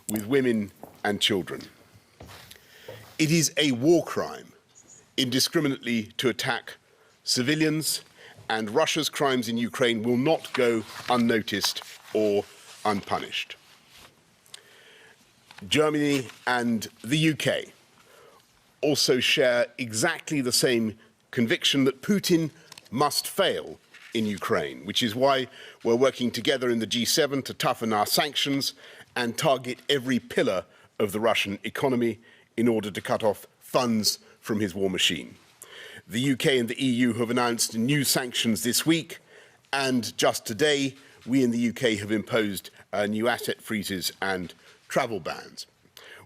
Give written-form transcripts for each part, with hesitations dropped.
with women and children. It is a war crime indiscriminately to attack civilians, and Russia's crimes in Ukraine will not go unnoticed or unpunished. Germany and the UK also share exactly the same conviction that Putin must fail in Ukraine, which is why we're working together in the G7 to toughen our sanctions and target every pillar of the Russian economy in order to cut off funds from his war machine. The UK and the EU have announced new sanctions this week, and just today we in the UK have imposed new asset freezes and travel bans.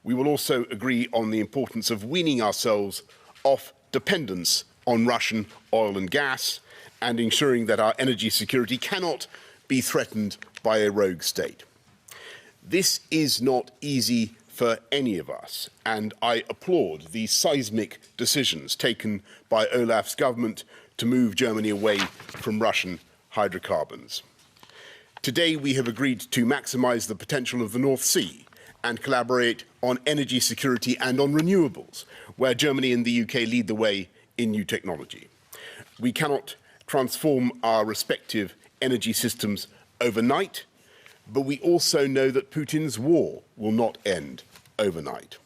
We will also agree on the importance of weaning ourselves off dependence on Russian oil and gas and ensuring that our energy security cannot be threatened by a rogue state. This is not easy for any of us, and I applaud the seismic decisions taken by Olaf's government to move Germany away from Russian hydrocarbons. Today we have agreed to maximise the potential of the North Sea and collaborate on energy security and on renewables, where Germany and the UK lead the way in new technology. We cannot transform our respective energy systems overnight, but we also know that Putin's war will not end overnight.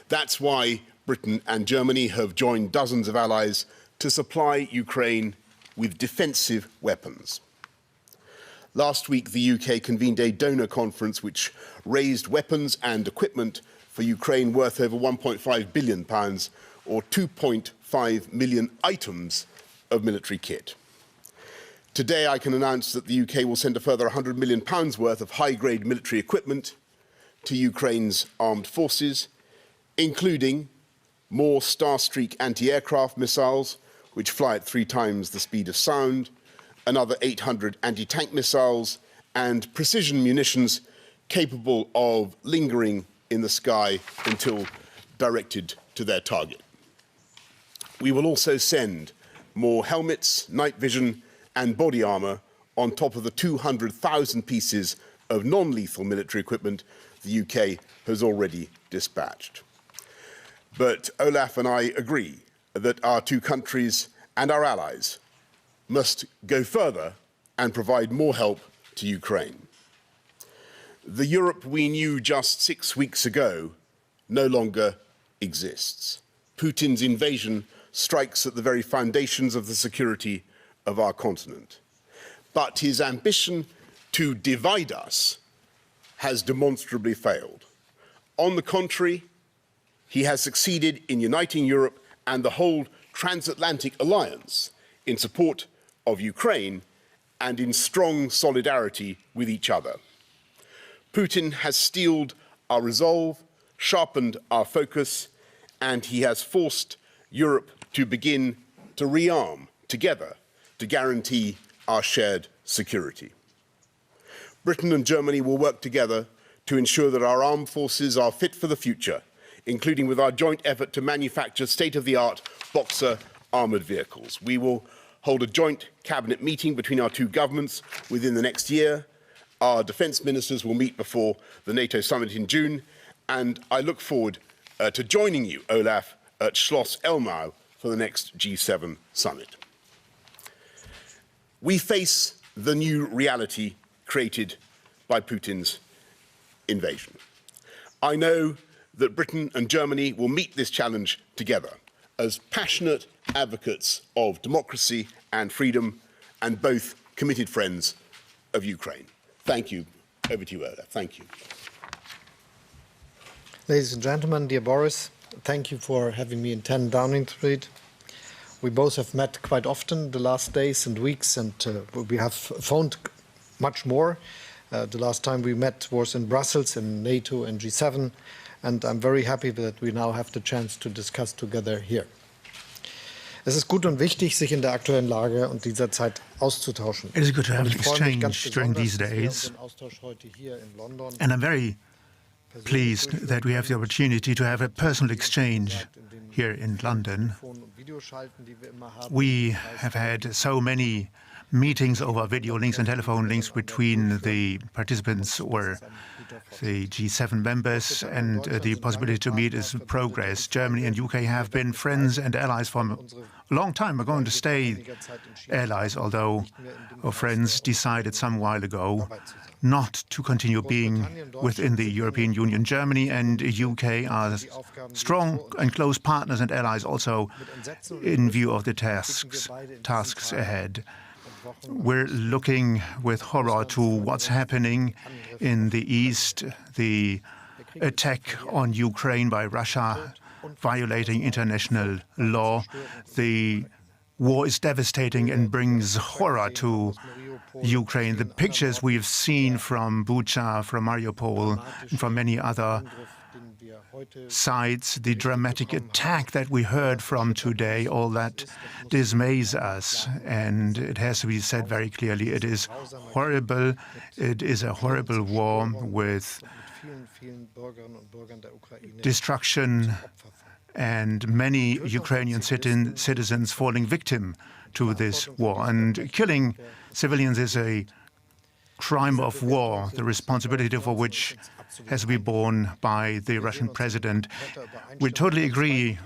That's why Britain and Germany have joined dozens of allies to supply Ukraine with defensive weapons. Last week, the UK convened a donor conference which raised weapons and equipment for Ukraine worth over £1.5 billion, or 2.5 million items of military kit. Today, I can announce that the UK will send a further £100 million worth of high-grade military equipment to Ukraine's armed forces, including more Starstreak anti-aircraft missiles, which fly at 3 times the speed of sound, another 800 anti-tank missiles, and precision munitions capable of lingering in the sky until directed to their target. We will also send more helmets, night vision, and body armour on top of the 200,000 pieces of non-lethal military equipment the UK has already dispatched. But Olaf and I agree that our two countries and our allies must go further and provide more help to Ukraine. The Europe we knew just 6 weeks ago no longer exists. Putin's invasion strikes at the very foundations of the security of our continent. But his ambition to divide us has demonstrably failed. On the contrary, he has succeeded in uniting Europe and the whole transatlantic alliance in support of Ukraine and in strong solidarity with each other. Putin has steeled our resolve, sharpened our focus, and he has forced Europe to begin to rearm together to guarantee our shared security. Britain and Germany will work together to ensure that our armed forces are fit for the future, including with our joint effort to manufacture state-of-the-art Boxer armoured vehicles. We will hold a joint cabinet meeting between our two governments within the next year. Our defence ministers will meet before the NATO summit in June, and I look forward to joining you, Olaf, at Schloss Elmau for the next G7 summit. We face the new reality created by Putin's invasion. I know that Britain and Germany will meet this challenge together as passionate advocates of democracy and freedom and both committed friends of Ukraine. Thank you. Over to you, Olaf. Thank you. Ladies and gentlemen, dear Boris, thank you for having me in 10 Downing Street. We both have met quite often the last days and weeks, and we have phoned much more. The last time we met was in Brussels in NATO and G7, and I'm very happy that we now have the chance to discuss together here. Es ist gut und wichtig, sich in der aktuellen Lage und dieser Zeit auszutauschen. It is good to have an exchange during these days, and I'm very pleased that we have the opportunity to have a personal exchange here in London. We have had so many meetings over video links and telephone links between the participants or the G7 members, and the possibility to meet is progress. Germany and UK have been friends and allies for a long time. We're going to stay allies, although our friends decided some while ago not to continue being within the European Union. Germany and UK are strong and close partners and allies also in view of the tasks ahead. We're looking with horror to what's happening in the East, the attack on Ukraine by Russia, violating international law. The war is devastating and brings horror to Ukraine. The pictures we've seen from Bucha, from Mariupol, and from many other sites, the dramatic attack that we heard from today, all that dismays us. And it has to be said very clearly, it is horrible. It is a horrible war with destruction and many Ukrainian citizens falling victim to this war. And killing civilians is a crime of war, the responsibility for which has to be borne by the Russian president. We totally agree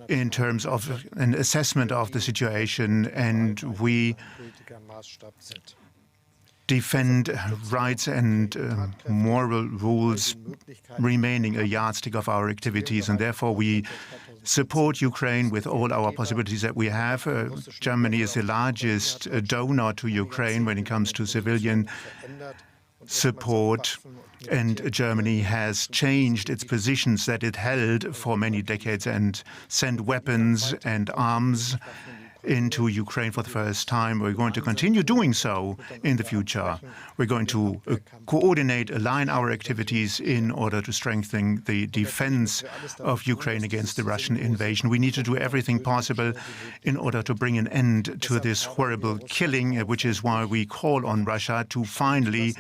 in terms of an assessment of the situation, and we defend rights and moral rules remaining a yardstick of our activities, and therefore we support Ukraine with all our possibilities that we have. Germany is the largest donor to Ukraine when it comes to civilian support, and Germany has changed its positions that it held for many decades and sent weapons and arms into Ukraine for the first time. We're going to continue doing so in the future. We're going to coordinate, align our activities in order to strengthen the defense of Ukraine against the Russian invasion. We need to do everything possible in order to bring an end to this horrible killing, which is why we call on Russia to finally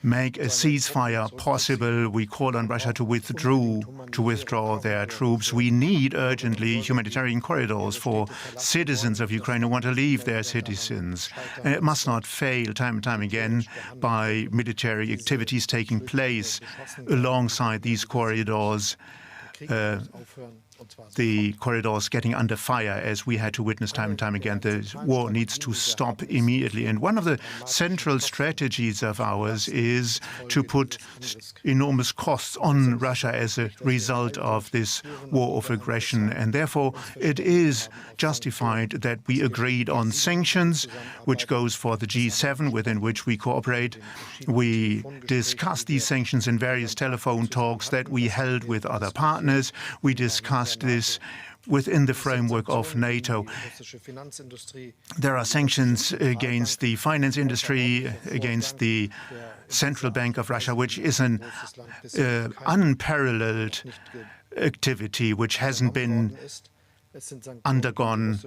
make a ceasefire possible. We call on Russia to withdraw their troops. We need urgently humanitarian corridors for citizens of Ukraine who want to leave their citizens. And it must not fail time and time again by military activities taking place alongside these corridors. The corridors getting under fire, as we had to witness time and time again. The war needs to stop immediately. And one of the central strategies of ours is to put enormous costs on Russia as a result of this war of aggression. And therefore, it is justified that we agreed on sanctions, which goes for the G7, within which we cooperate. We discussed these sanctions in various telephone talks that we held with other partners. We discussed this within the framework of NATO. There are sanctions against the finance industry, against the Central Bank of Russia, which is an unparalleled activity which hasn't been undergone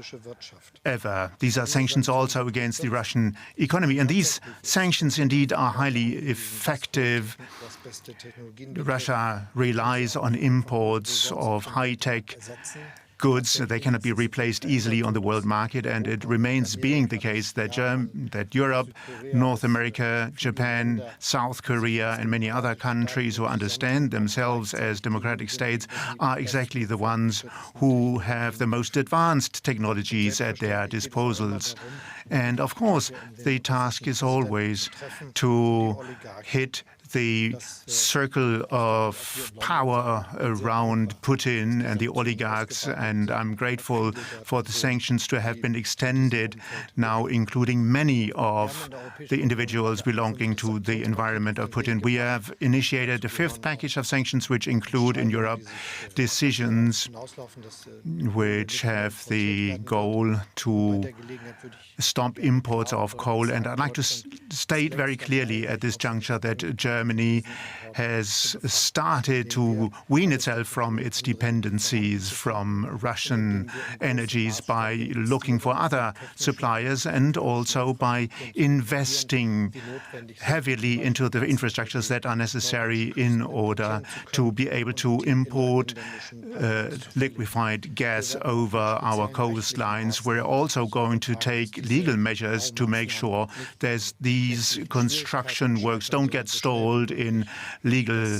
ever. These are sanctions also against the Russian economy. And these sanctions indeed are highly effective. Russia relies on imports of high-tech goods. They cannot be replaced easily on the world market, and it remains being the case that Europe, North America, Japan, South Korea, and many other countries who understand themselves as democratic states are exactly the ones who have the most advanced technologies at their disposals. And of course, the task is always to hit the circle of power around Putin and the oligarchs, and I'm grateful for the sanctions to have been extended now, including many of the individuals belonging to the environment of Putin. We have initiated a fifth package of sanctions, which include in Europe decisions which have the goal to stop imports of coal. And I'd like to state very clearly at this juncture that Germany Germany has started to wean itself from its dependencies from Russian energies by looking for other suppliers and also by investing heavily into the infrastructures that are necessary in order to be able to import liquefied gas over our coastlines. We're also going to take legal measures to make sure that these construction works don't get stalled in legal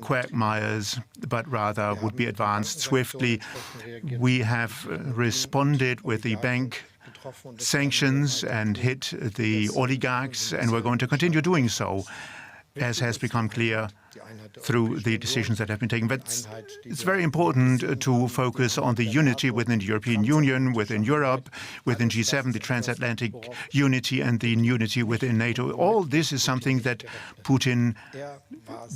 quagmires, but rather would be advanced swiftly. We have responded with the bank sanctions and hit the oligarchs, and we're going to continue doing so, as has become clear through the decisions that have been taken. But it's very important to focus on the unity within the European Union, within Europe, within G7, the transatlantic unity and the unity within NATO. All this is something that Putin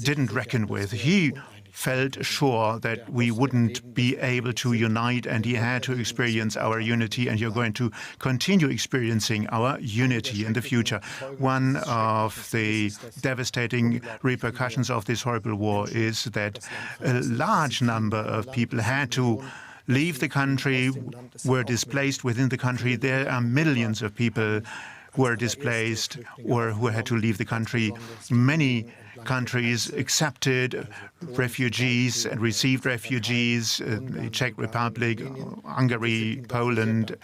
didn't reckon with. He felt sure that we wouldn't be able to unite, and he had to experience our unity, and you're going to continue experiencing our unity in the future. One of the devastating repercussions of this horrible war is that a large number of people had to leave the country, were displaced within the country. There are millions of people who were displaced or who had to leave the country. Many countries accepted refugees and received refugees, the Czech Republic, Hungary, Poland,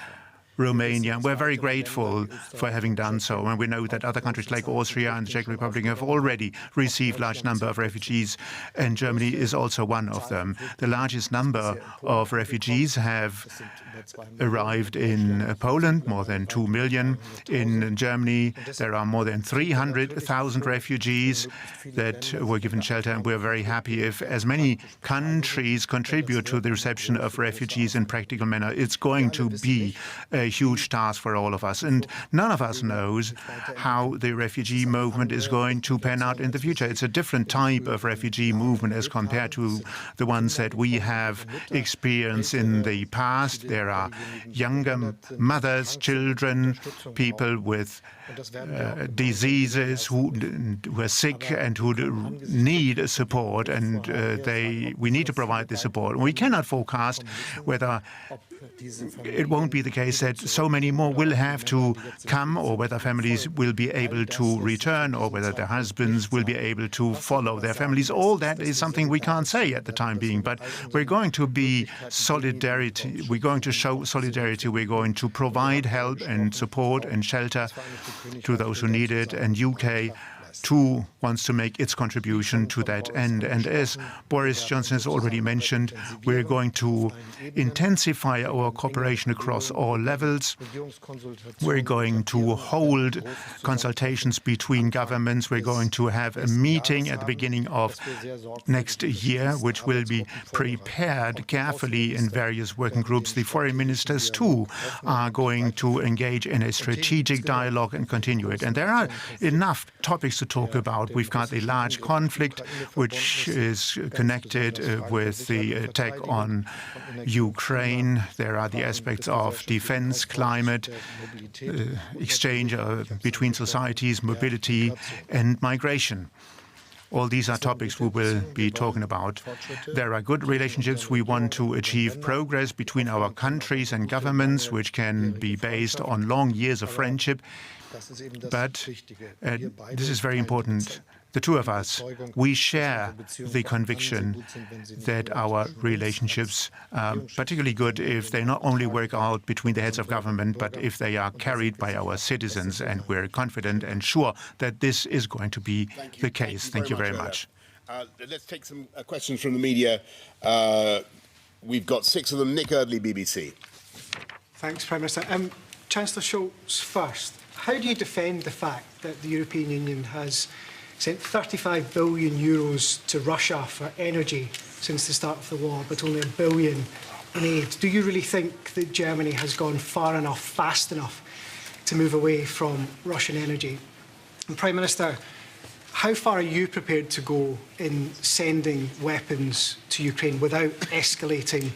Romania. We're very grateful for having done so. And we know that other countries like Austria and the Czech Republic have already received large number of refugees, and Germany is also one of them. The largest number of refugees have arrived in Poland, more than 2 million. In Germany, there are more than 300,000 refugees that were given shelter, and we're very happy if as many countries contribute to the reception of refugees in practical manner. It's going to be a huge task for all of us, and none of us knows how the refugee movement is going to pan out in the future. It's a different type of refugee movement as compared to the ones that we have experienced in the past. There are younger mothers, children, people with diseases who are sick and who need support, and we need to provide the support. We cannot forecast whether it won't be the case that so many more will have to come, or whether families will be able to return, or whether their husbands will be able to follow their families. All that is something we can't say at the time being, but we're going to be solidarity. We're going to show solidarity. We're going to provide help and support and shelter to those who need it, and UK too wants to make its contribution to that end. And as Boris Johnson has already mentioned, we're going to intensify our cooperation across all levels. We're going to hold consultations between governments. We're going to have a meeting at the beginning of next year, which will be prepared carefully in various working groups. The foreign ministers too are going to engage in a strategic dialogue and continue it. And there are enough topics to talk about. We've got a large conflict which is connected with the attack on Ukraine. There are the aspects of defense, climate, exchange between societies, mobility, and migration. All these are topics we will be talking about. There are good relationships. We want to achieve progress between our countries and governments, which can be based on long years of friendship. But this is very important. The two of us, we share the conviction that our relationships are particularly good if they not only work out between the heads of government, but if they are carried by our citizens. And we're confident and sure that this is going to be the case. Thank you very much. Let's take some questions from the media. We've got 6 of them. Nick Eardley, BBC. Thanks, Prime Minister. Chancellor Scholz first. How do you defend the fact that the European Union has sent 35 billion euros to Russia for energy since the start of the war, but only $1 billion in aid? Do you really think that Germany has gone far enough, fast enough to move away from Russian energy? And Prime Minister, how far are you prepared to go in sending weapons to Ukraine without escalating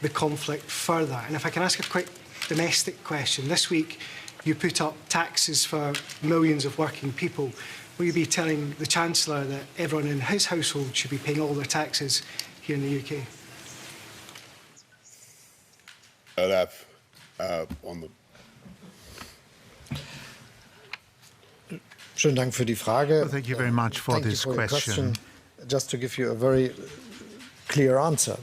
the conflict further? And if I can ask a quick domestic question. This week, you put up taxes for millions of working people. will you be telling the Chancellor that everyone in his household should be paying all their taxes here in the UK? Olaf, on the... Schönen Dank für die Frage. Well, thank you very much for Thank you this for your question. Just to give you a very clear answer,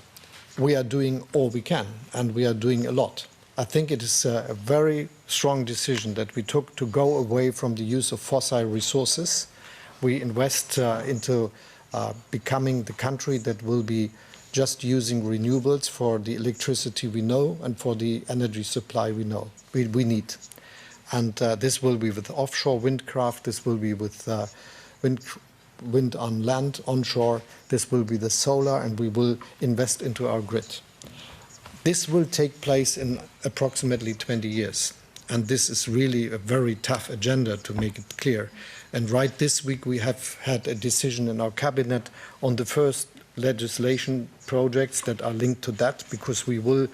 we are doing all we can, and we are doing a lot. I think it is a very strong decision that we took to go away from the use of fossil resources. We invest into becoming the country that will be just using renewables for the electricity we know and for the energy supply we know we need. And this will be with offshore windcraft, this will be with wind on land, onshore, this will be the solar, and we will invest into our grid. This will take place in approximately 20 years. And this is really a very tough agenda, to make it clear. And right this week we have had a decision in our cabinet on the first legislation projects that are linked to that, because we will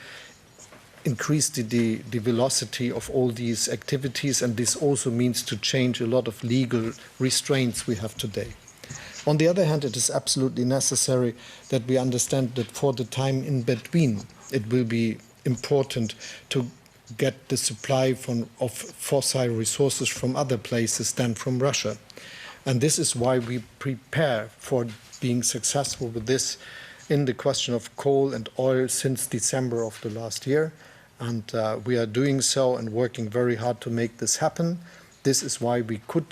increase the velocity of all these activities, and this also means to change a lot of legal restraints we have today. On the other hand, it is absolutely necessary that we understand that for the time in between, it will be important to get the supply of fossil resources from other places than from Russia. And this is why we prepare for being successful with this in the question of coal and oil since December of the last year. And we are doing so and working very hard to make this happen. This is why we could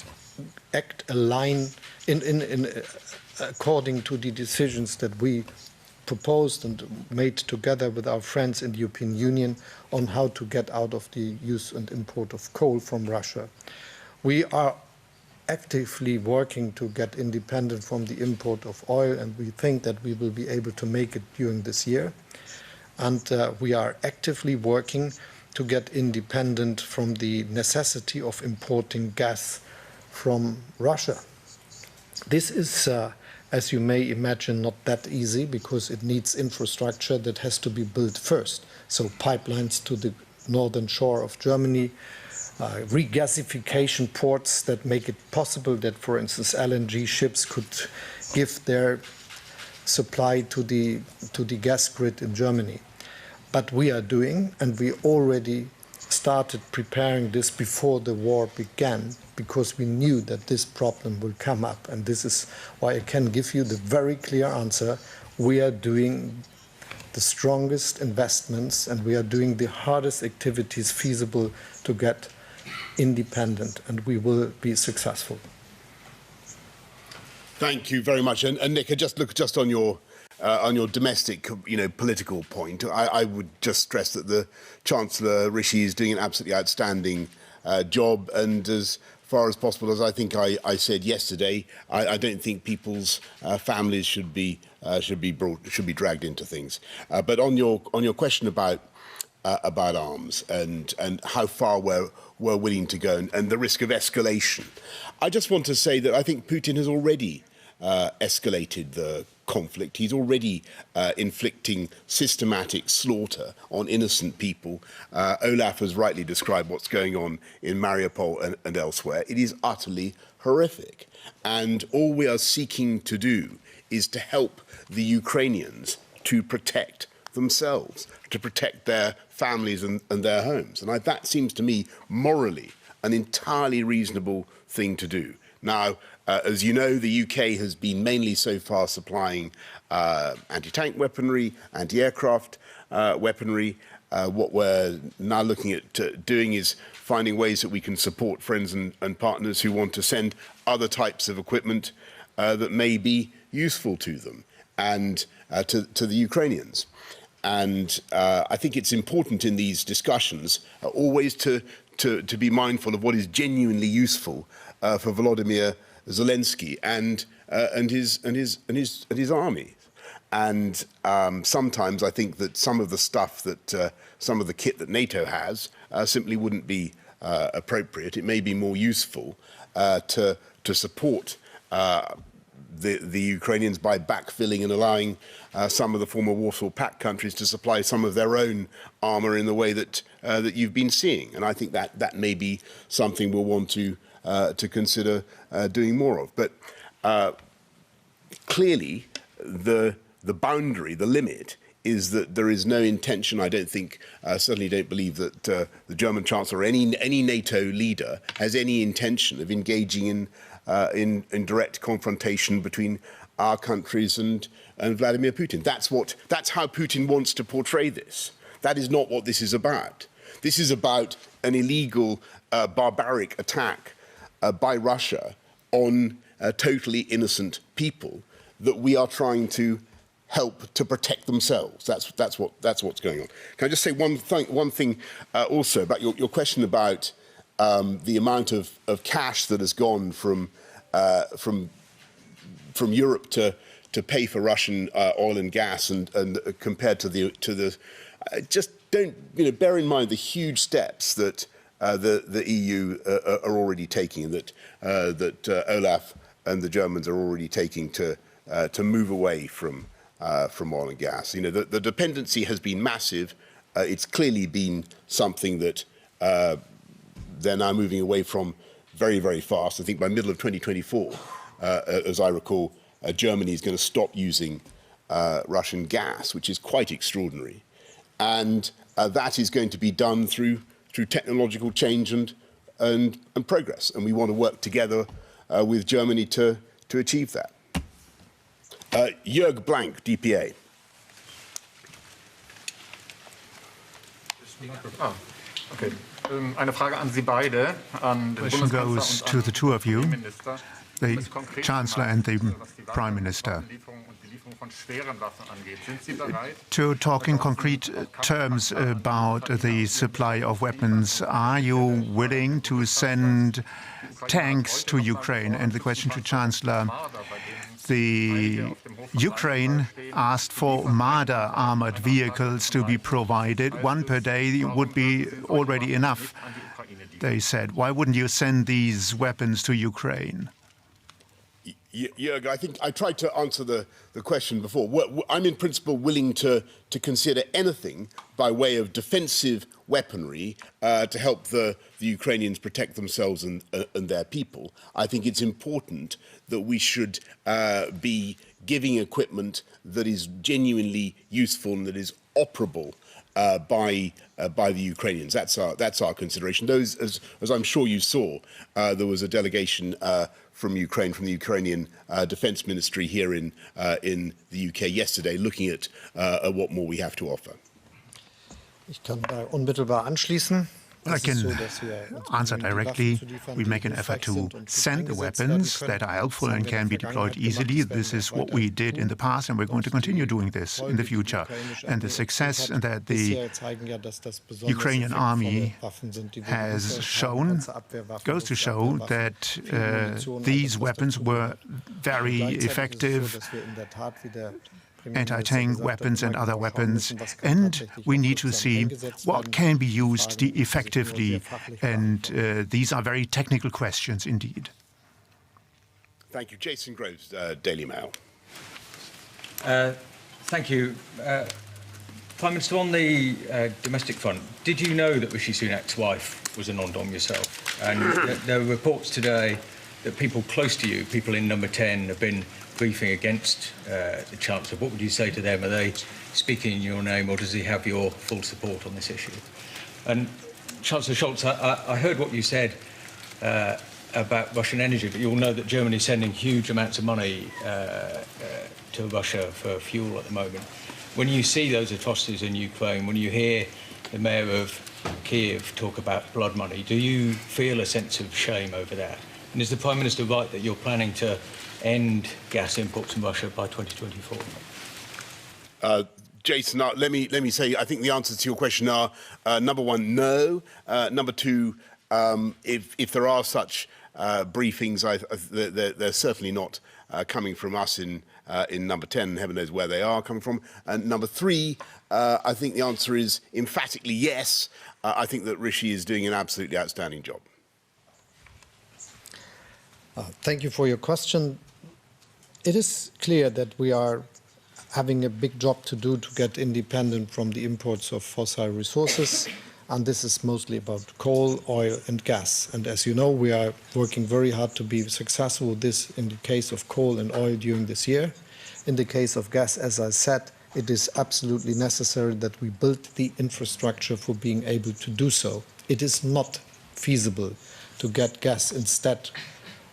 act according to the decisions that we proposed and made together with our friends in the European Union on how to get out of the use and import of coal from Russia. We are actively working to get independent from the import of oil, and we think that we will be able to make it during this year. And we are actively working to get independent from the necessity of importing gas from Russia. This is, as you may imagine, not that easy, because it needs infrastructure that has to be built first. So pipelines to the northern shore of Germany, regasification ports that make it possible that, for instance, LNG ships could give their supply to the gas grid in Germany. But we are doing, and we already started preparing this before the war began, because we knew that this problem will come up. And this is why I can give you the very clear answer. We are doing the strongest investments, and we are doing the hardest activities feasible to get independent, and we will be successful. Thank you very much. And Nick, just on your domestic, political point, I would just stress that the Chancellor Rishi is doing an absolutely outstanding job, and as far as possible, as I think I said yesterday, I don't think people's families should be dragged into things. But on your question about arms and how far we're willing to go and the risk of escalation, I just want to say that I think Putin has already escalated the conflict. He's already inflicting systematic slaughter on innocent people. Olaf has rightly described what's going on in Mariupol and elsewhere. It is utterly horrific. And all we are seeking to do is to help the Ukrainians to protect themselves, to protect their families and their homes. And that seems to me morally an entirely reasonable thing to do. Now, as you know, the UK has been mainly so far supplying anti-tank weaponry, anti-aircraft weaponry. What we're now looking at doing is finding ways that we can support friends and partners who want to send other types of equipment that may be useful to them and to the Ukrainians. And I think it's important in these discussions always to be mindful of what is genuinely useful for Volodymyr Zelensky and his army. And sometimes I think that some of the stuff that some of the kit that NATO has simply wouldn't be appropriate. It may be more useful to support the Ukrainians by backfilling and allowing some of the former Warsaw Pact countries to supply some of their own armour in the way that you've been seeing. And I think that may be something we'll want to to consider doing more of. But clearly, the boundary, the limit, is that there is no intention, I don't think, certainly don't believe that the German Chancellor or any NATO leader has any intention of engaging in direct confrontation between our countries and Vladimir Putin. That's how Putin wants to portray this. That is not what this is about. This is about an illegal, barbaric attack by Russia on totally innocent people that we are trying to help to protect themselves. That's what's going on. Can I just say one thing also about your question about the amount of cash that has gone from Europe to pay for Russian oil and gas, and compared to the just don't bear in mind the huge steps that the EU are already taking, that Olaf and the Germans are already taking to move away from oil and gas. The dependency has been massive. It's clearly been something that they're now moving away from very, very fast. I think by middle of 2024, as I recall, Germany is going to stop using Russian gas, which is quite extraordinary. And that is going to be done through technological change and progress. And we want to work together with Germany to achieve that. Jörg Blank, DPA. Okay. Eine Frage an Sie beide, an den Question Bundeskanzler goes und to an the two of you, den Minister. the Chancellor and the Prime Minister. To talk in concrete terms about the supply of weapons, are you willing to send tanks to Ukraine? And the question to Chancellor, the Ukraine asked for Marder armored vehicles to be provided. One per day would be already enough, they said. Why wouldn't you send these weapons to Ukraine? Jörg, I think I tried to answer the question before. I'm in principle willing to consider anything by way of defensive weaponry to help the Ukrainians protect themselves and their people. I think it's important that we should be giving equipment that is genuinely useful and that is operable by the Ukrainians. That's our consideration. Those, as I'm sure you saw, there was a delegation from Ukraine, from the Ukrainian Defense Ministry here in the UK yesterday, looking at what more we have to offer. Ich kann da unmittelbar anschließen. I can answer directly. We make an effort to send the weapons that are helpful and can be deployed easily. This is what we did in the past, and we're going to continue doing this in the future. And the success that the Ukrainian army has shown goes to show that these weapons were very effective anti-tank weapons and other weapons, and we need to see what can be used effectively, and these are very technical questions indeed. Thank you. Jason Groves, Daily Mail. Thank you. Prime Minister, on the domestic front, did you know that Rishi Sunak's wife was a non-dom yourself? And there were reports today that people close to you, people in number 10, have been briefing against the Chancellor. What would you say to them? Are they speaking in your name, or does he have your full support on this issue? And Chancellor Scholz, I heard what you said about Russian energy, but you'll know that Germany is sending huge amounts of money to Russia for fuel at the moment. When you see those atrocities in Ukraine, when you hear the mayor of Kiev talk about blood money, do you feel a sense of shame over that? And is the Prime Minister right that you're planning to end gas imports from Russia by 2024? Jason, let me say, I think the answers to your question are, number one, no. Number two, if there are such briefings, they're certainly not coming from us in number 10, heaven knows where they are coming from. And number three, I think the answer is emphatically yes. I think that Rishi is doing an absolutely outstanding job. Thank you for your question. It is clear that we are having a big job to do to get independent from the imports of fossil resources. and this is mostly about coal, oil and gas. And as you know, we are working very hard to be successful with this in the case of coal and oil during this year. In the case of gas, as I said, it is absolutely necessary that we build the infrastructure for being able to do so. It is not feasible to get gas instead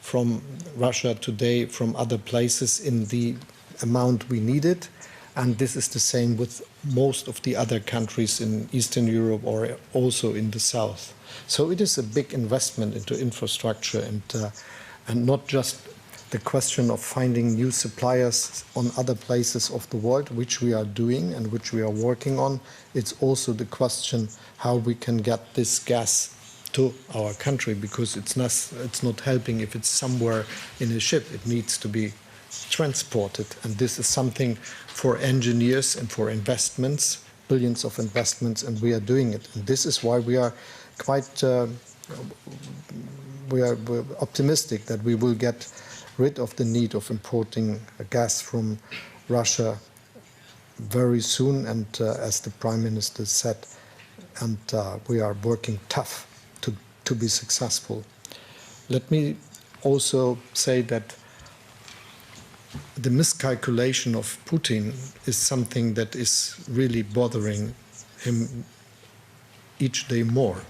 from Russia today, from other places in the amount we need it. And this is the same with most of the other countries in Eastern Europe or also in the South. So it is a big investment into infrastructure and not just the question of finding new suppliers on other places of the world, which we are doing and which we are working on. It's also the question how we can get this gas to our country, because it's not helping if it's somewhere in a ship. It needs to be transported, and this is something for engineers and for investments, billions of investments, and we are doing it. And this is why we are quite we're optimistic that we will get rid of the need of importing gas from Russia very soon, and as the Prime Minister said, and we are working tough to be successful. Let me also say that the miscalculation of Putin is something that is really bothering him each day more.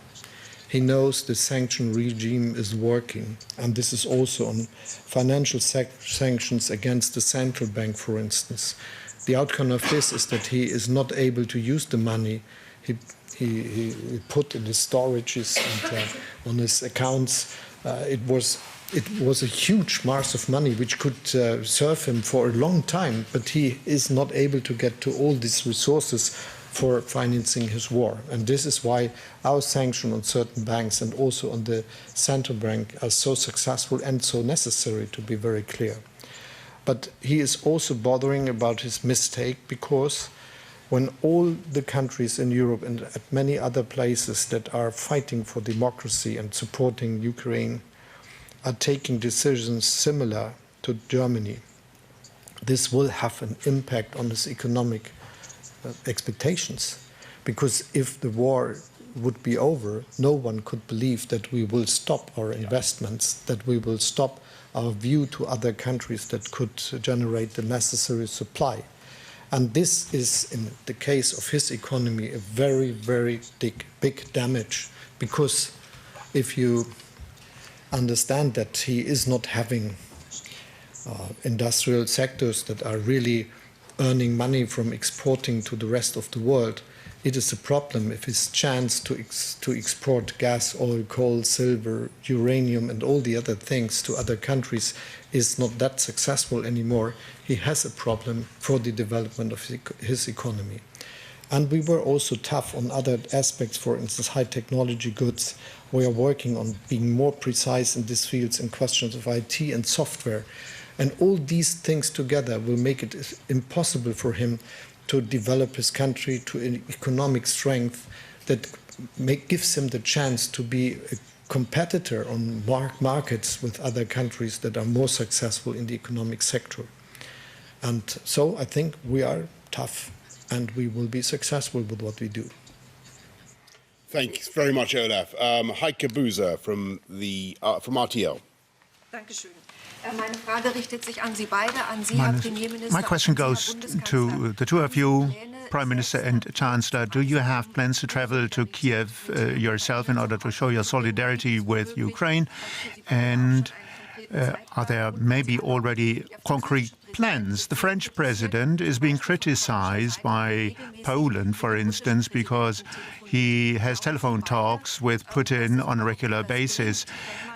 He knows the sanction regime is working, and this is also on financial sanctions against the central bank, for instance. The outcome of this is that he is not able to use the money he put in his storages and on his accounts. It was a huge mass of money which could serve him for a long time, but he is not able to get to all these resources for financing his war. And this is why our sanction on certain banks and also on the central bank are so successful and so necessary, to be very clear. But he is also bothering about his mistake, because when all the countries in Europe and at many other places that are fighting for democracy and supporting Ukraine are taking decisions similar to Germany, this will have an impact on his economic expectations. Because if the war would be over, no one could believe that we will stop our investments, that we will stop our view to other countries that could generate the necessary supply. And this is, in the case of his economy, a very, very big damage, because if you understand that he is not having industrial sectors that are really earning money from exporting to the rest of the world, it is a problem if his chance to export gas, oil, coal, silver, uranium and all the other things to other countries is not that successful anymore. He has a problem for the development of his economy. And we were also tough on other aspects, for instance, high technology goods. We are working on being more precise in these fields in questions of IT and software. And all these things together will make it impossible for him to develop his country to an economic strength that gives him the chance to be a competitor on markets with other countries that are more successful in the economic sector. And so I think we are tough and we will be successful with what we do. Thanks very much, Olaf. Heike Buser from RTL. Dankeschön. Meine Frage richtet sich an Sie beide, an Sie, Herr Premierminister. My question goes to the two of you, Prime Minister and Chancellor. Do you have plans to travel to Kiev yourself in order to show your solidarity with Ukraine? And are there maybe already concrete plans? The French president is being criticized by Poland, for instance, because he has telephone talks with Putin on a regular basis.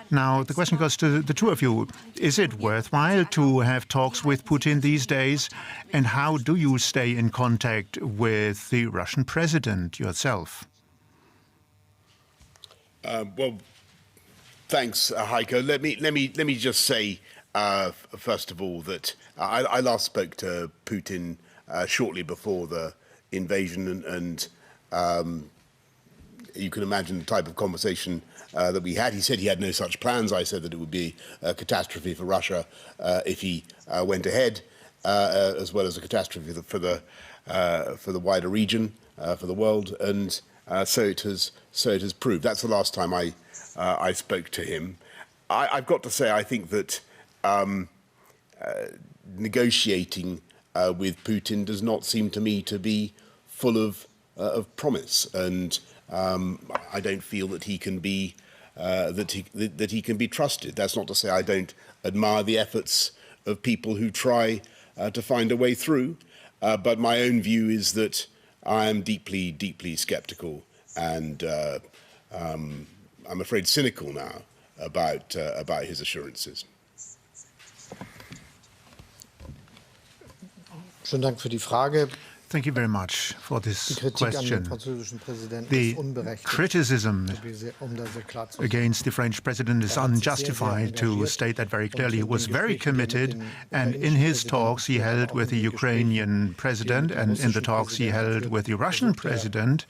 Now, the question goes to the two of you. Is it worthwhile to have talks with Putin these days? And how do you stay in contact with the Russian president yourself? Well, thanks, Heike. Let me just say, first of all, that I last spoke to Putin shortly before the invasion, and you can imagine the type of conversation that we had. He said he had no such plans. I said that it would be a catastrophe for Russia if he went ahead, as well as a catastrophe for the wider region, for the world. And so it has proved. That's the last time I spoke to him. I've got to say, I think that negotiating with Putin does not seem to me to be full of promise, and I don't feel that he can be that he can be trusted. That's not to say I don't admire the efforts of people who try to find a way through, but my own view is that I am deeply, deeply sceptical, and I'm afraid cynical now about his assurances. Schönen Dank für die Frage. Thank you very much for this Die Kritik an den question. französischen Präsidenten The ist unberechtigt. criticism Da sehr klar zu against the French president is unjustified. To state that very clearly, he was very committed, and in his talks he held with the Ukrainian president and in the talks he held with the Russian president,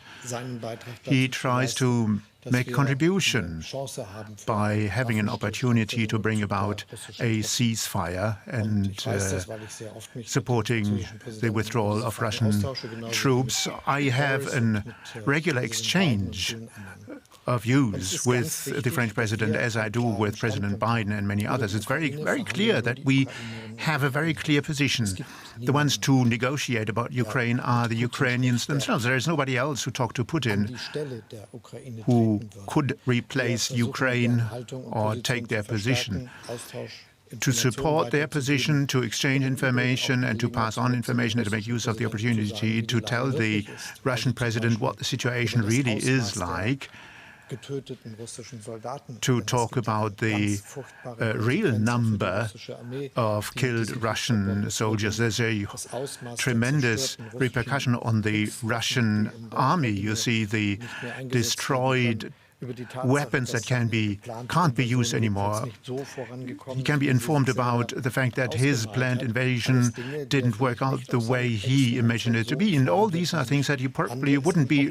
he tries to make a contribution by having an opportunity to bring about a ceasefire and supporting the withdrawal of Russian troops. I have a regular exchange of views with the French president, as I do with President Biden and many others. It's very, very clear that we have a very clear position. The ones to negotiate about Ukraine are the Ukrainians themselves. There is nobody else who talked to Putin who could replace Ukraine or take their position. To support their position, to exchange information and to pass on information and to make use of the opportunity to tell the Russian president what the situation really is like, to talk about the real number of killed Russian soldiers. There's a tremendous repercussion on the Russian army. You see the destroyed weapons that can't be used anymore. He can be informed about the fact that his planned invasion didn't work out the way he imagined it to be. And all these are things that he probably wouldn't be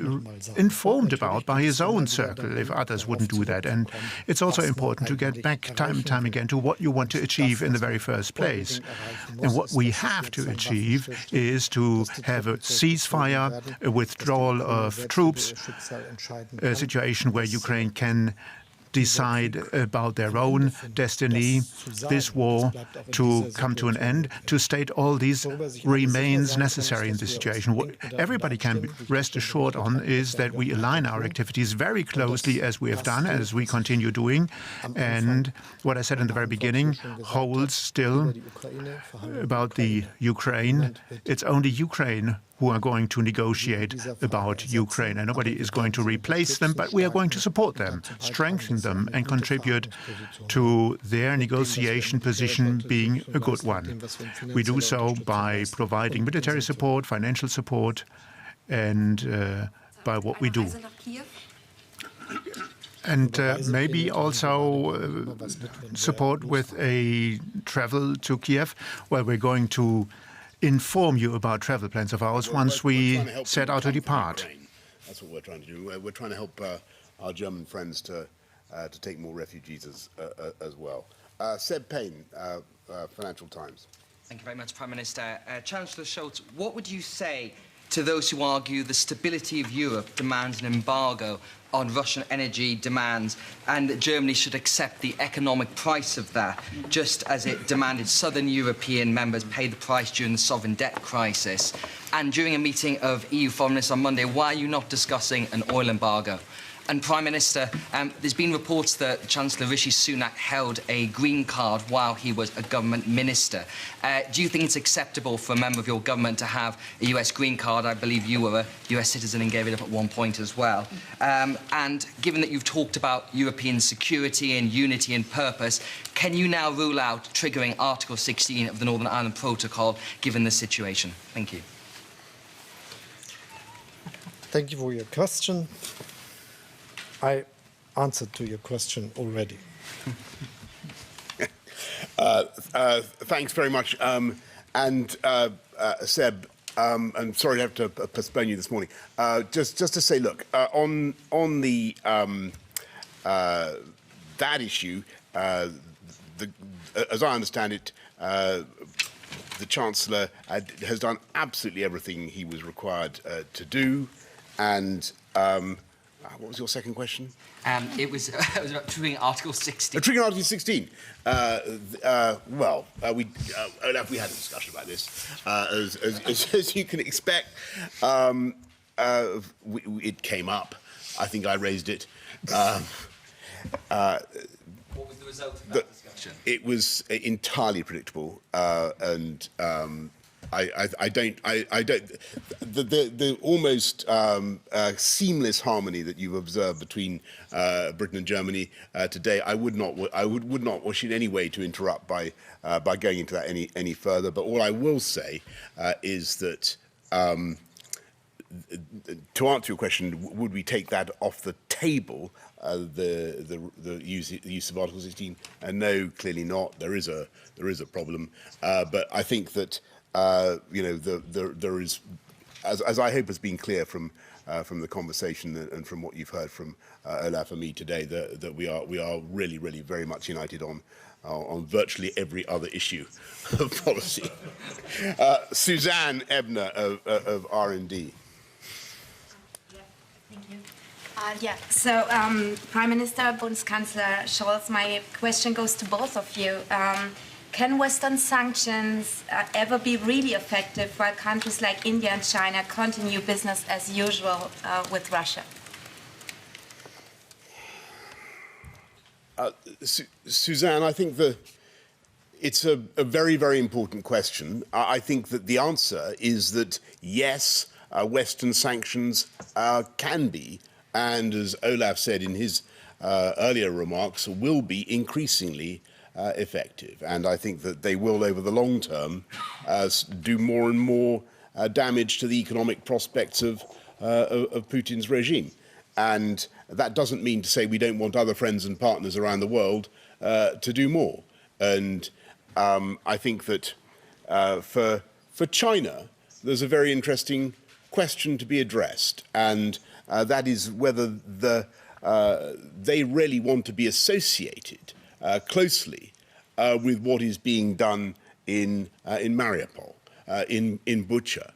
informed about by his own circle if others wouldn't do that. And it's also important to get back time and time again to what you want to achieve in the very first place. And what we have to achieve is to have a ceasefire, a withdrawal of troops, a situation where Ukraine can decide about their own destiny, this war to come to an end. To state all these remains necessary in this situation. What everybody can rest assured on is that we align our activities very closely, as we have done, as we continue doing. And what I said in the very beginning holds still about the Ukraine. It's only Ukraine who are going to negotiate about Ukraine. And nobody is going to replace them, but we are going to support them, strengthen them, and contribute to their negotiation position being a good one. We do so by providing military support, financial support, and by what we do. And maybe also support with a travel to Kiev. Well, we're going to inform you about travel plans of ours once we set out to depart. That's what we're trying to do. We're trying to help our German friends to take more refugees as well. Seb Payne, Financial Times. Thank you very much, Prime Minister. Chancellor Scholz, what would you say to those who argue the stability of Europe demands an embargo on Russian energy demands, and that Germany should accept the economic price of that, just as it demanded southern European members pay the price during the sovereign debt crisis? And during a meeting of EU foreign ministers on Monday, why are you not discussing an oil embargo? And Prime Minister, there's been reports that Chancellor Rishi Sunak held a green card while he was a government minister. Do you think it's acceptable for a member of your government to have a US green card? I believe you were a US citizen and gave it up at one point as well. And given that you've talked about European security and unity and purpose, can you now rule out triggering Article 16 of the Northern Ireland Protocol, given the situation? Thank you. Thank you for your question. I answered to your question already. Thanks very much. Seb, I'm sorry to have to postpone you this morning. Just to say, look, on the that issue, as I understand it, the Chancellor has done absolutely everything he was required to do, and What was your second question? It was about triggering Article 16. Triggering Article 16. Olaf, we had a discussion about this. As you can expect, it came up. I think I raised it. What was the result of that discussion? It was entirely predictable, and I don't. The almost seamless harmony that you've observed between Britain and Germany today, I would not wish in any way to interrupt by going into that any further. But all I will say is that. To answer your question, would we take that off the table, the use of Article 16? No, clearly not. There is a problem, but I think that there is, as I hope has been clear from the conversation and from what you've heard from Olaf and me today, that we are really very much united on virtually every other issue of policy. Suzanne Ebner of R&D. So Prime Minister, Bundeskanzler Scholz, my question goes to both of you. Can Western sanctions ever be really effective while countries like India and China continue business as usual with Russia? Suzanne, I think it's a very important question. I think that the answer is that yes, Western sanctions can be, and as Olaf said in his earlier remarks, will be increasingly effective. And I think that they will, over the long term, do more and more damage to the economic prospects of Putin's regime. And that doesn't mean to say we don't want other friends and partners around the world to do more. And I think that for China, there's a very interesting question to be addressed, and that is whether they really want to be associated closely with what is being done in Mariupol, in Bucha,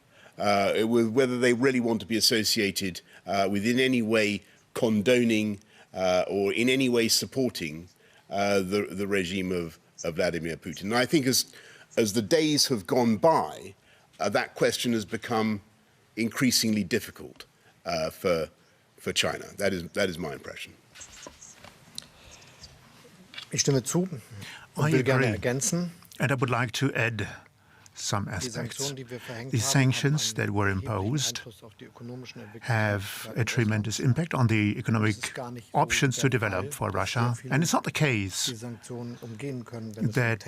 whether they really want to be associated with in any way condoning or in any way supporting the regime of Vladimir Putin. And I think as the days have gone by, that question has become increasingly difficult for China. That is my impression. Ich stimme zu und will gerne ergänzen. And I would like to add some aspects. The sanctions that were imposed have a tremendous impact on the economic options to develop for Russia. And it's not the case that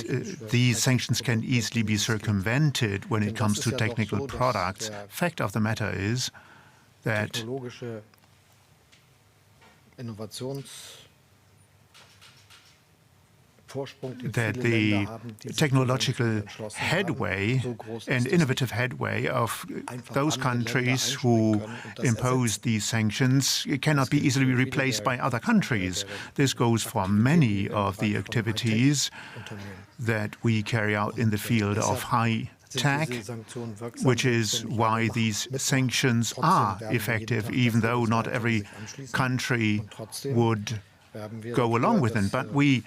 these sanctions can easily be circumvented when it comes to technical products. Fact of the matter is that the technological headway and innovative headway of those countries who impose these sanctions cannot be easily replaced by other countries. This goes for many of the activities that we carry out in the field of high tech, which is why these sanctions are effective, even though not every country would go along with them. But we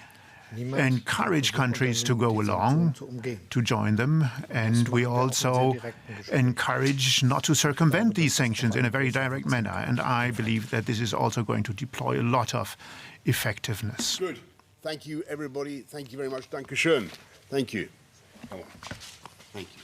encourage countries to go along, to join them, and we also encourage not to circumvent these sanctions in a very direct manner. And I believe that this is also going to deploy a lot of effectiveness. Good. Thank you, everybody. Thank you very much. Danke schön. Thank you. Thank you.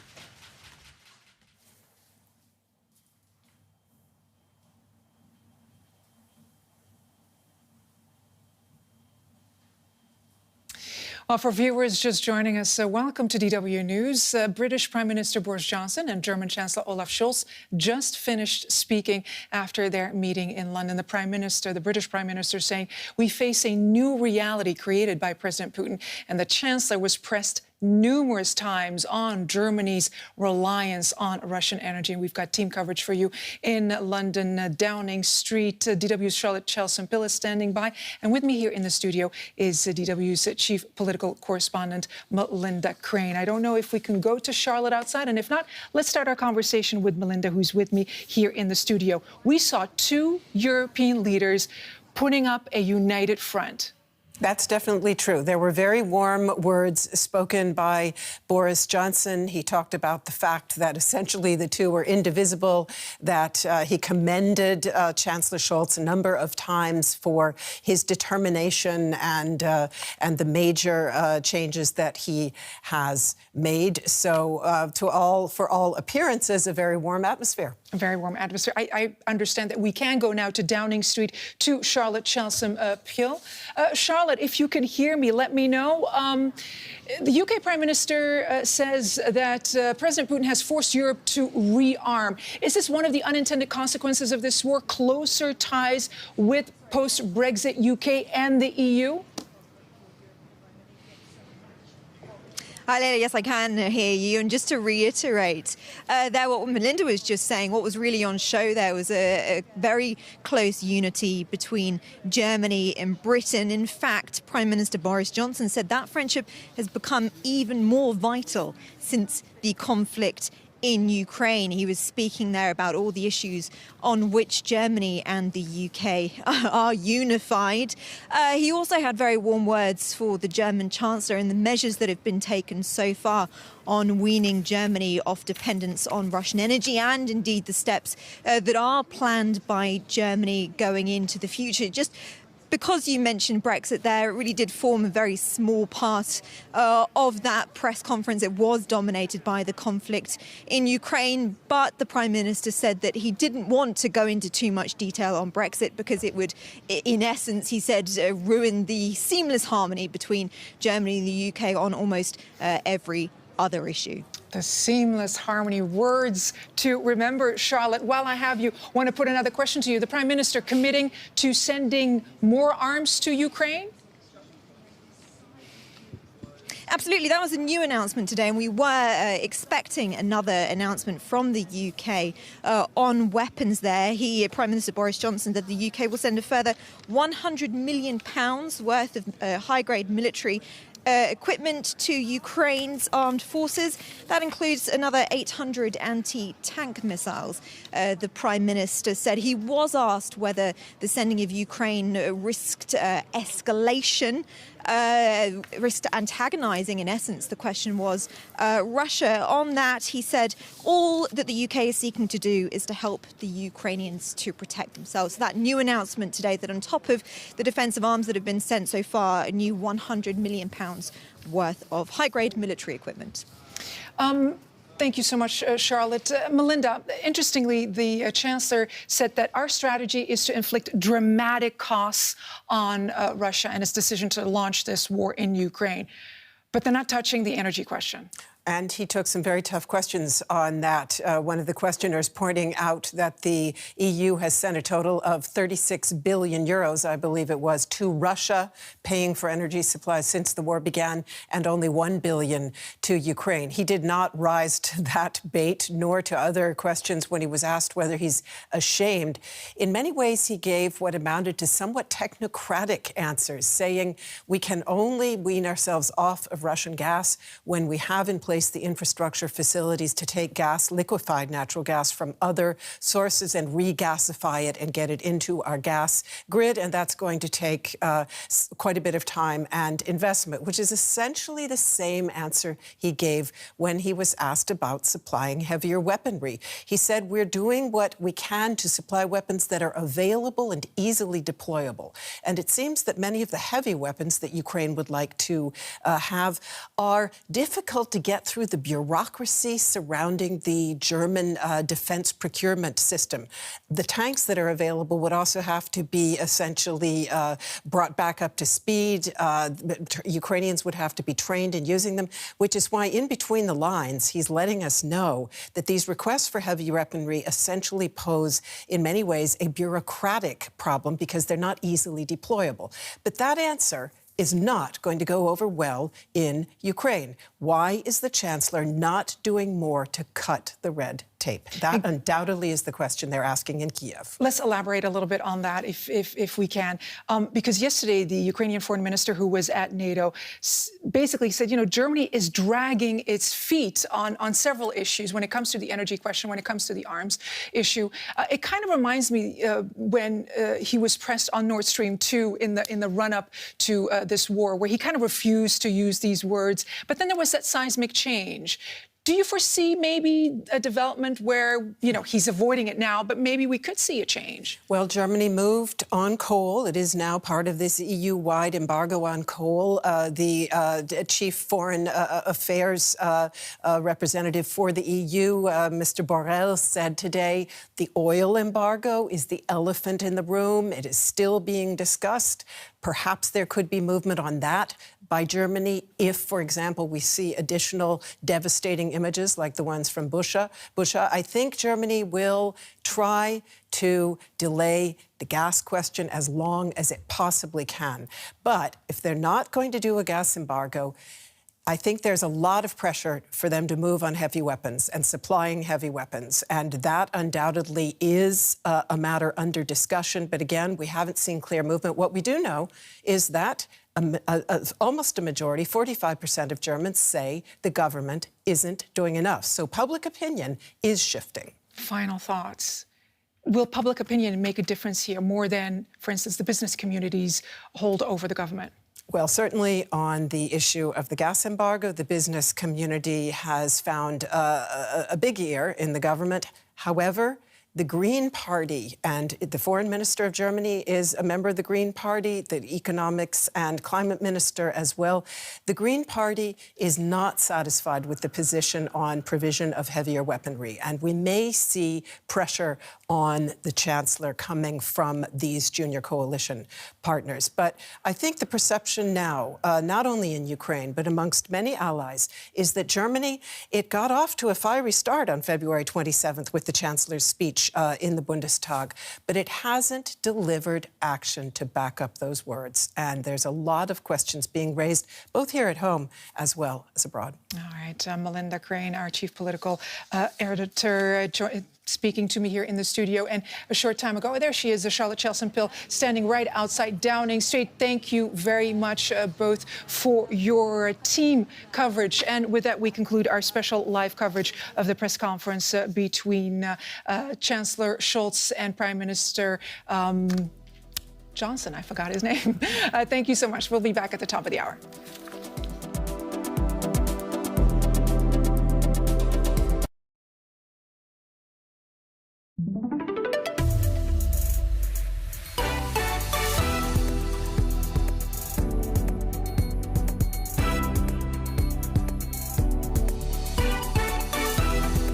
Well, for viewers just joining us, welcome to DW News. British Prime Minister Boris Johnson and German Chancellor Olaf Scholz just finished speaking after their meeting in London. The British Prime Minister, saying we face a new reality created by President Putin, and the Chancellor was pressed numerous times on Germany's reliance on Russian energy. And we've got team coverage for you in London, Downing Street. DW's Charlotte Chelsea-Pill is standing by. And with me here in the studio is DW's chief political correspondent, Melinda Crane. I don't know if we can go to Charlotte outside, and if not, let's start our conversation with Melinda, who's with me here in the studio. We saw two European leaders putting up a united front. That's definitely true. There were very warm words spoken by Boris Johnson. He talked about the fact that essentially the two were indivisible, that he commended Chancellor Scholz a number of times for his determination and the major changes that he has made. So for all appearances, a very warm atmosphere. A very warm atmosphere. I understand that we can go now to Downing Street to Charlotte Chelsea-Pill. Charlotte, if you can hear me, let me know. The UK Prime Minister says that President Putin has forced Europe to rearm. Is this one of the unintended consequences of this war? Closer ties with post-Brexit UK and the EU? Hi, Leila. Yes, I can hear you. And just to reiterate there, what Melinda was just saying, what was really on show there was a very close unity between Germany and Britain. In fact, Prime Minister Boris Johnson said that friendship has become even more vital since the conflict in Ukraine. He was speaking there about all the issues on which Germany and the UK are unified. He also had very warm words for the German Chancellor and the measures that have been taken so far on weaning Germany off dependence on Russian energy, and indeed the steps that are planned by Germany going into the future. Just because you mentioned Brexit there, it really did form a very small part of that press conference. It was dominated by the conflict in Ukraine, but the Prime Minister said that he didn't want to go into too much detail on Brexit because it would, in essence, he said, ruin the seamless harmony between Germany and the UK on almost every other issue. The seamless harmony, words to remember. Charlotte, while I have you, want to put another question to you. The Prime Minister committing to sending more arms to Ukraine? Absolutely. That was a new announcement today, and we were expecting another announcement from the UK on weapons there. Prime Minister Boris Johnson said the UK will send a further £100 million worth of high-grade military equipment to Ukraine's armed forces. That includes another 800 anti-tank missiles. The Prime Minister said he was asked whether the sending of Ukraine risked escalation, risked antagonising, in essence, the question was, Russia. On that, he said all that the UK is seeking to do is to help the Ukrainians to protect themselves. So that new announcement today that on top of the defensive arms that have been sent so far, a new £100 million worth of high-grade military equipment. Thank you so much, Charlotte. Melinda, interestingly, the Chancellor said that our strategy is to inflict dramatic costs on Russia and its decision to launch this war in Ukraine. But they're not touching the energy question. And he took some very tough questions on that. One of the questioners pointing out that the EU has sent a total of 36 billion euros, I believe it was, to Russia, paying for energy supplies since the war began, and only 1 billion to Ukraine. He did not rise to that bait, nor to other questions when he was asked whether he's ashamed. In many ways, he gave what amounted to somewhat technocratic answers, saying we can only wean ourselves off of Russian gas when we have in place the infrastructure facilities to take gas, liquefied natural gas from other sources and regasify it and get it into our gas grid. And that's going to take quite a bit of time and investment, which is essentially the same answer he gave when he was asked about supplying heavier weaponry. He said, we're doing what we can to supply weapons that are available and easily deployable. And it seems that many of the heavy weapons that Ukraine would like to have are difficult to get through the bureaucracy surrounding the German defense procurement system. The tanks that are available would also have to be essentially brought back up to speed. Ukrainians would have to be trained in using them, which is why in between the lines, he's letting us know that these requests for heavy weaponry essentially pose, in many ways, a bureaucratic problem because they're not easily deployable. But that answer is not going to go over well in Ukraine. Why is the Chancellor not doing more to cut the red tape? That undoubtedly is the question they're asking in Kiev. Let's elaborate a little bit on that, if we can. Because yesterday, the Ukrainian foreign minister who was at NATO basically said, you know, Germany is dragging its feet on several issues when it comes to the energy question, when it comes to the arms issue. It kind of reminds me when he was pressed on Nord Stream 2 in the run-up to this war, where he kind of refused to use these words. But then there was that seismic change. Do you foresee maybe a development where, you know, he's avoiding it now, but maybe we could see a change? Well, Germany moved on coal. It is now part of this EU-wide embargo on coal. The chief foreign affairs representative for the EU, Mr. Boris, said today the oil embargo is the elephant in the room. It is still being discussed. Perhaps there could be movement on that by Germany if, for example, we see additional devastating images like the ones from Busha. I think Germany will try to delay the gas question as long as it possibly can. But if they're not going to do a gas embargo, I think there's a lot of pressure for them to move on heavy weapons and supplying heavy weapons. And that undoubtedly is a matter under discussion. But again, we haven't seen clear movement. What we do know is that almost a majority, 45% of Germans say the government isn't doing enough. So public opinion is shifting. Final thoughts. Will public opinion make a difference here more than, for instance, the business community's hold over the government? Well, certainly on the issue of the gas embargo, the business community has found a big ear in the government. However, the Green Party, and the foreign minister of Germany is a member of the Green Party, the economics and climate minister as well. The Green Party is not satisfied with the position on provision of heavier weaponry, and we may see pressure on the Chancellor coming from these junior coalition partners. But I think the perception now, not only in Ukraine, but amongst many allies, is that Germany, it got off to a fiery start on February 27th with the Chancellor's speech in the Bundestag, but it hasn't delivered action to back up those words. And there's a lot of questions being raised, both here at home as well as abroad. All right, Melinda Crane, our chief political editor, speaking to me here in the studio. And a short time ago, there she is, Charlotte Chelson-Pill, standing right outside Downing Street. Thank you very much, both, for your team coverage. And with that, we conclude our special live coverage of the press conference between Chancellor Scholz and Prime Minister Johnson. I forgot his name. Thank you so much. We'll be back at the top of the hour. Thank you.